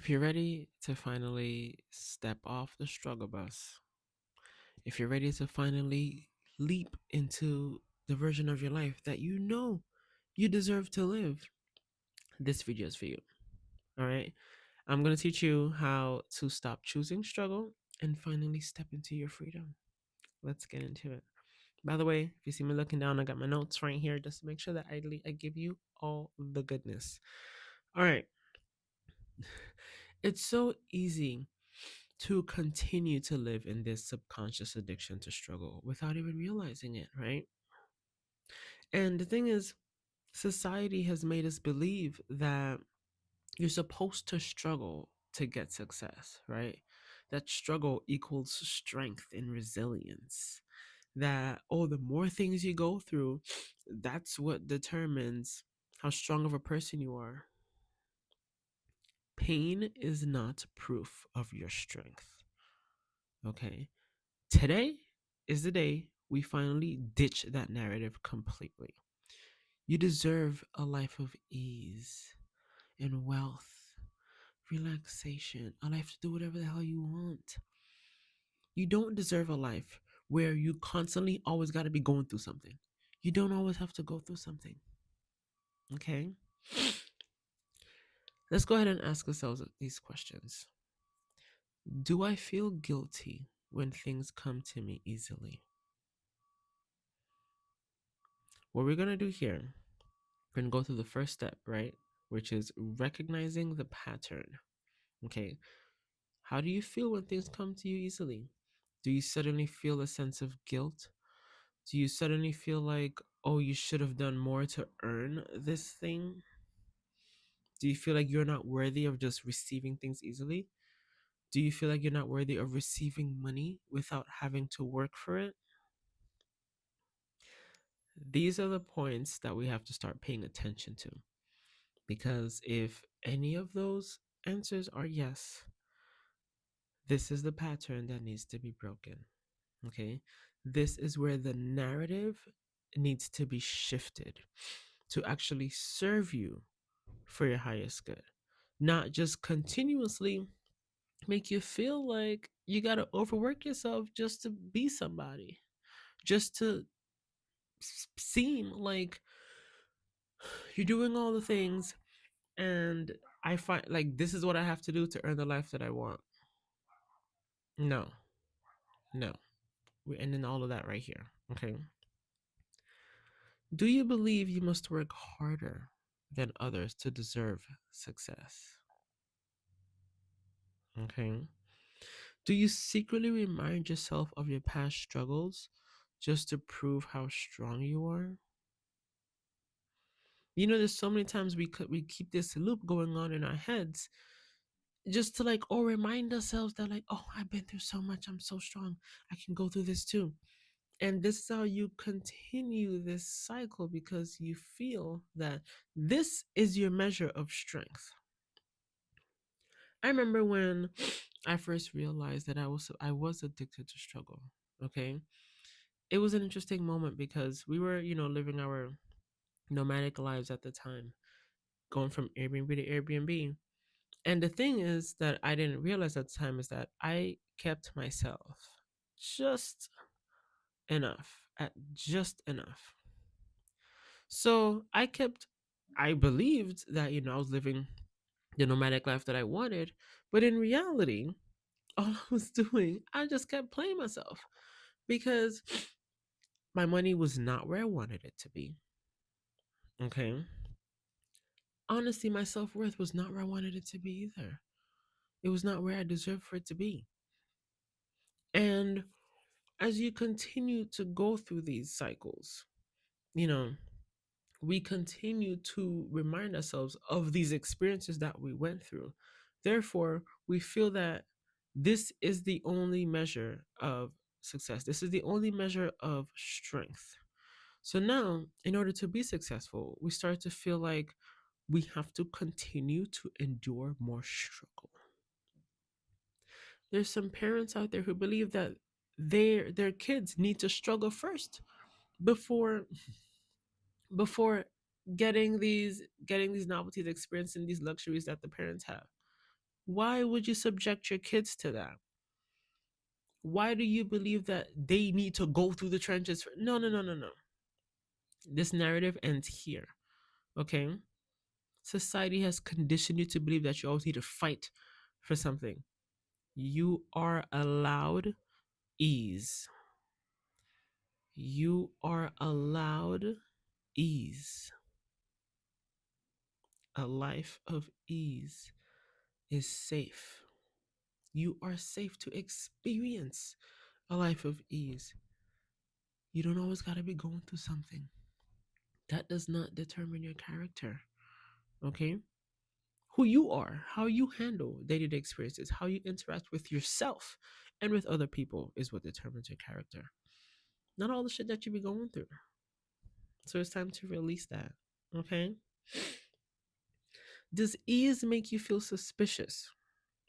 If you're ready to finally step off the struggle bus, if you're ready to finally leap into the version of your life that you know you deserve to live, this video is for you. All right. I'm going to teach you how to stop choosing struggle and finally step into your freedom. Let's get into it. By the way, if you see me looking down, I got my notes right here just to make sure that I give you all the goodness. All right. It's so easy to continue to live in this subconscious addiction to struggle without even realizing it, right? And the thing is, society has made us believe that you're supposed to struggle to get success, right? That struggle equals strength and resilience. That, oh, the more things you go through, that's what determines how strong of a person you are. Pain is not proof of your strength, okay? Today is the day we finally ditch that narrative completely. You deserve a life of ease and wealth, relaxation, a life to do whatever the hell you want. You don't deserve a life where you constantly always got to be going through something. You don't always have to go through something. Okay? Let's go ahead and ask ourselves these questions. Do I feel guilty when things come to me easily? What we're going to do here, we're going to go through the first step, right? Which is recognizing the pattern. Okay? How do you feel when things come to you easily? Do you suddenly feel a sense of guilt? Do you suddenly feel like, oh, you should have done more to earn this thing? Do you feel like you're not worthy of just receiving things easily? Do you feel like you're not worthy of receiving money without having to work for it? These are the points that we have to start paying attention to. Because if any of those answers are yes, this is the pattern that needs to be broken. Okay? This is where the narrative needs to be shifted to actually serve you for your highest good, not just continuously make you feel like you got to overwork yourself just to be somebody, just to seem like you're doing all the things. And I find like this is what I have to do to earn the life that I want. No, no. We're ending all of that right here. Okay. Do you believe you must work harder than others to deserve success? Okay. Do you secretly remind yourself of your past struggles just to prove how strong you are? You know, there's so many times we keep this loop going on in our heads just to like, or remind ourselves that like, oh, I've been through so much, I'm so strong, I can go through this too. And this is how you continue this cycle because you feel that this is your measure of strength. I remember when I first realized that I was addicted to struggle. Okay, it was an interesting moment because we were, living our nomadic lives at the time, going from Airbnb to Airbnb. And the thing is that I didn't realize at the time is that I kept myself just enough, at just enough. So I believed that, I was living the nomadic life that I wanted. But in reality, all I was doing, I just kept playing myself because my money was not where I wanted it to be. Okay. Honestly, my self worth was not where I wanted it to be either. It was not where I deserved for it to be. And as you continue to go through these cycles, you know, we continue to remind ourselves of these experiences that we went through. Therefore, we feel that this is the only measure of success. This is the only measure of strength. So now, in order to be successful, we start to feel like we have to continue to endure more struggle. There's some parents out there who believe that their kids need to struggle first before before getting these novelties, experiencing these luxuries that the parents have. Why would you subject your kids to that? Why do you believe that they need to go through the trenches? No, no, no, no, no. This narrative ends here. Okay? Society has conditioned you to believe that you always need to fight for something. You are allowed ease. You are allowed ease. A life of ease is safe. You are safe to experience a life of ease. You don't always got to be going through something. That does not determine your character. Okay? Who you are, how you handle day to day experiences, how you interact with yourself and with other people is what determines your character. Not all the shit that you be going through. So it's time to release that. Okay? Does ease make you feel suspicious?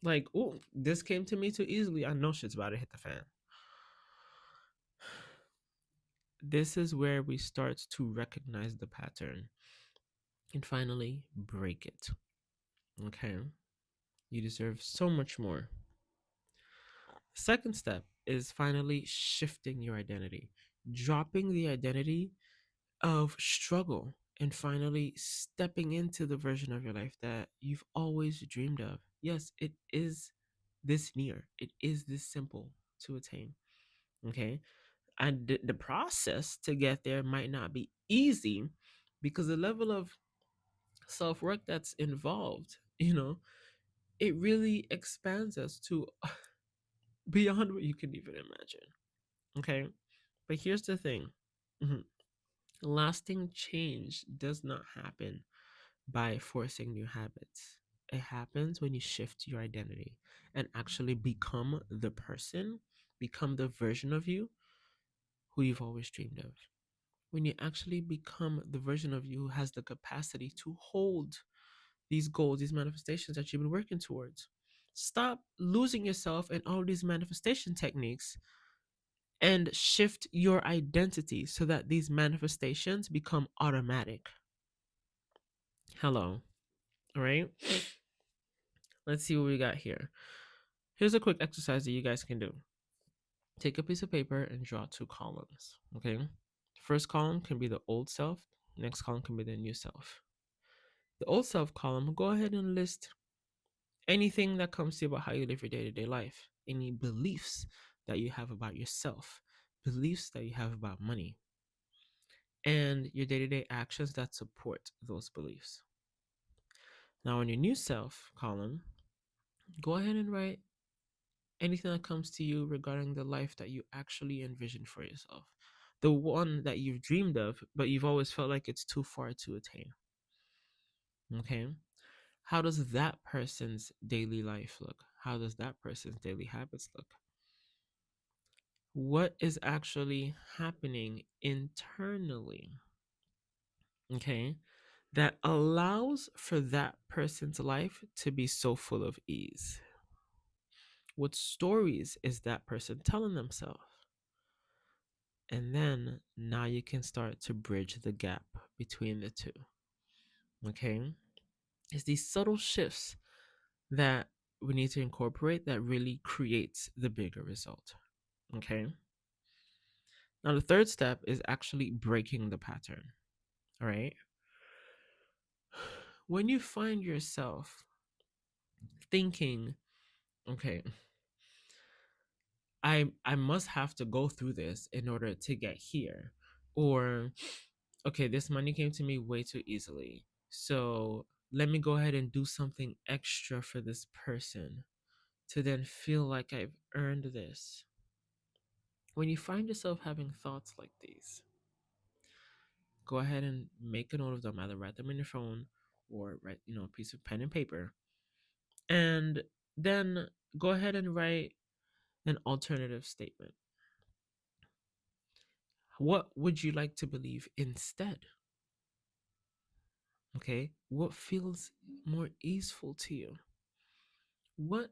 Like, oh, this came to me too easily. I know shit's about to hit the fan. This is where we start to recognize the pattern and finally break it. Okay? You deserve so much more. Second step is finally shifting your identity, dropping the identity of struggle, and finally stepping into the version of your life that you've always dreamed of. Yes, it is this near, it is this simple to attain. Okay. And the process to get there might not be easy because the level of self work that's involved, it really expands us to beyond what you can even imagine. Okay. But here's the thing. Mhm. Lasting change does not happen by forcing new habits. It happens when you shift your identity and actually become the person, become the version of you who you've always dreamed of. When you actually become the version of you who has the capacity to hold these goals, these manifestations that you've been working towards. Stop losing yourself in all these manifestation techniques and shift your identity so that these manifestations become automatic. Hello. All right. Let's see what we got here. Here's a quick exercise that you guys can do. Take a piece of paper and draw two columns. Okay. First column can be the old self, next column can be the new self. The old self column, go ahead and list anything that comes to you about how you live your day to day life, any beliefs that you have about yourself, beliefs that you have about money, and your day to day actions that support those beliefs. Now, on your new self column, go ahead and write anything that comes to you regarding the life that you actually envision for yourself, the one that you've dreamed of, but you've always felt like it's too far to attain. Okay. How does that person's daily life look? How does that person's daily habits look? What is actually happening internally? Okay. That allows for that person's life to be so full of ease. What stories is that person telling themselves? And then now you can start to bridge the gap between the two. Okay. It's these subtle shifts that we need to incorporate that really creates the bigger result. Okay. Now, the third step is actually breaking the pattern. All right. When you find yourself thinking, okay, I must have to go through this in order to get here, or okay, this money came to me way too easily, so let me go ahead and do something extra for this person to then feel like I've earned this. When you find yourself having thoughts like these, go ahead and make a note of them. Either write them in your phone or write, a piece of pen and paper. And then go ahead and write an alternative statement. What would you like to believe instead? Okay. What feels more easeful to you? What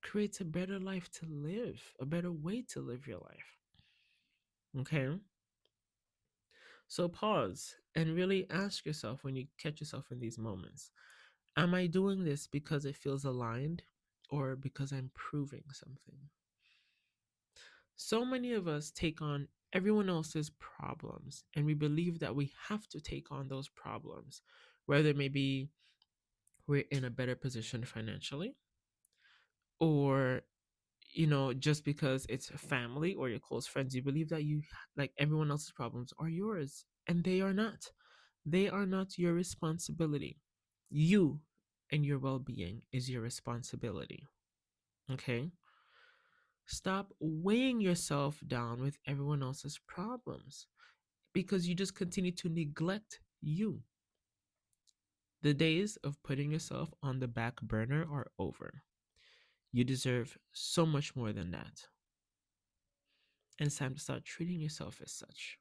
creates a better life to live, a better way to live your life? Okay. So pause and really ask yourself when you catch yourself in these moments, am I doing this because it feels aligned or because I'm proving something. So many of us take on everyone else's problems and we believe that we have to take on those problems, whether maybe we're in a better position financially or just because it's a family or your close friends, you believe that you like everyone else's problems are yours, and they are not. They are not your responsibility. You and your well-being is your responsibility. Okay? Stop weighing yourself down with everyone else's problems because you just continue to neglect you. The days of putting yourself on the back burner are over. You deserve so much more than that. And it's time to start treating yourself as such.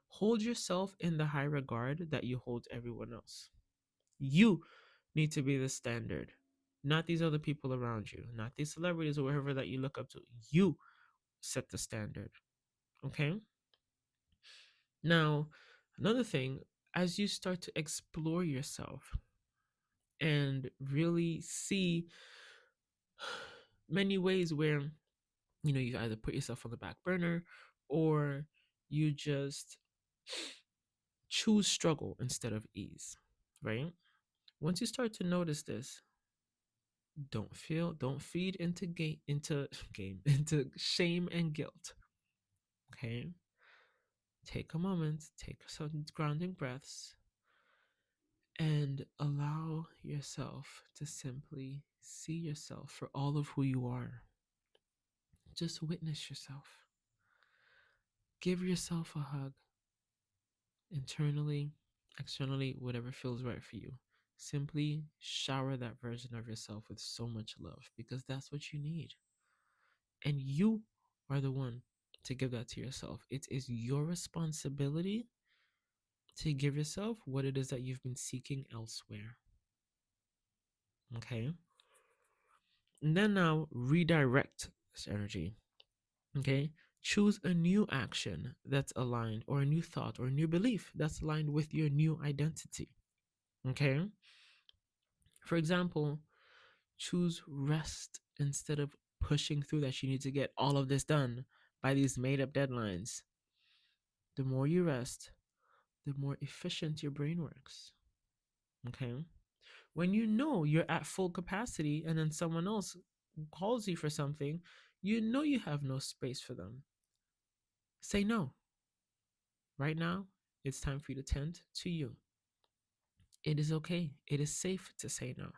Hold yourself in the high regard that you hold everyone else. You need to be the standard, not these other people around you, not these celebrities or whoever that you look up to. You set the standard. Okay? Now, another thing, as you start to explore yourself and really see many ways where you either put yourself on the back burner or you just choose struggle instead of ease, right? Once you start to notice this, don't feed into game into shame and guilt. Okay? Take a moment, take some grounding breaths, and allow yourself to simply see yourself for all of who you are. Just witness yourself. Give yourself a hug, internally, externally, whatever feels right for you. Simply shower that version of yourself with so much love because that's what you need. And you are the one to give that to yourself. It is your responsibility to give yourself what it is that you've been seeking elsewhere. Okay? And then now redirect this energy. Okay? Choose a new action that's aligned, or a new thought, or a new belief that's aligned with your new identity. Okay? For example, choose rest instead of pushing through that you need to get all of this done by these made up deadlines. The more you rest, the more efficient your brain works. Okay? When you know you're at full capacity and then someone else calls you for something, you know you have no space for them. Say no. Right now, it's time for you to tend to you. It is okay. It is safe to say no.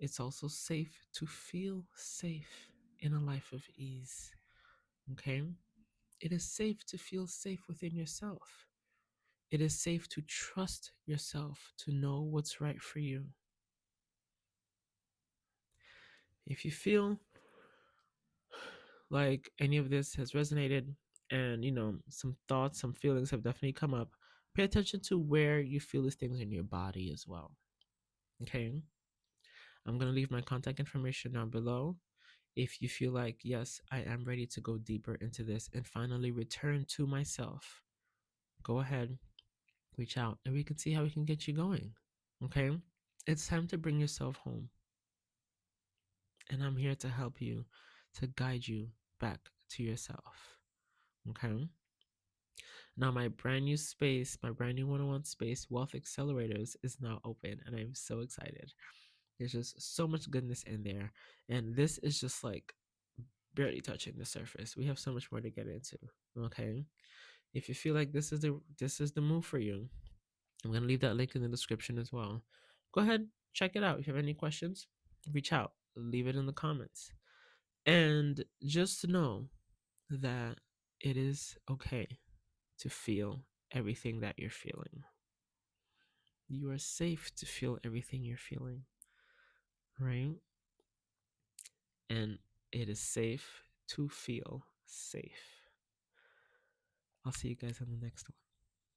It's also safe to feel safe in a life of ease. Okay? It is safe to feel safe within yourself. It is safe to trust yourself to know what's right for you. If you feel like any of this has resonated and some thoughts, some feelings have definitely come up, pay attention to where you feel these things in your body as well. Okay? I'm going to leave my contact information down below. If you feel like, yes, I am ready to go deeper into this and finally return to myself, go ahead, reach out, and we can see how we can get you going. Okay? It's time to bring yourself home. And I'm here to help you, to guide you back to yourself. Okay? Now, my brand new space, my brand new one-on-one space, Wealth Accelerators, is now open, and I'm so excited. There's just so much goodness in there, and this is just like barely touching the surface. We have so much more to get into. Okay, if you feel like this is the move for you, I'm gonna leave that link in the description as well. Go ahead, check it out. If you have any questions, reach out, leave it in the comments, and just know that it is okay to feel everything that you're feeling. You are safe to feel everything you're feeling, right? And it is safe to feel safe. I'll see you guys on the next one.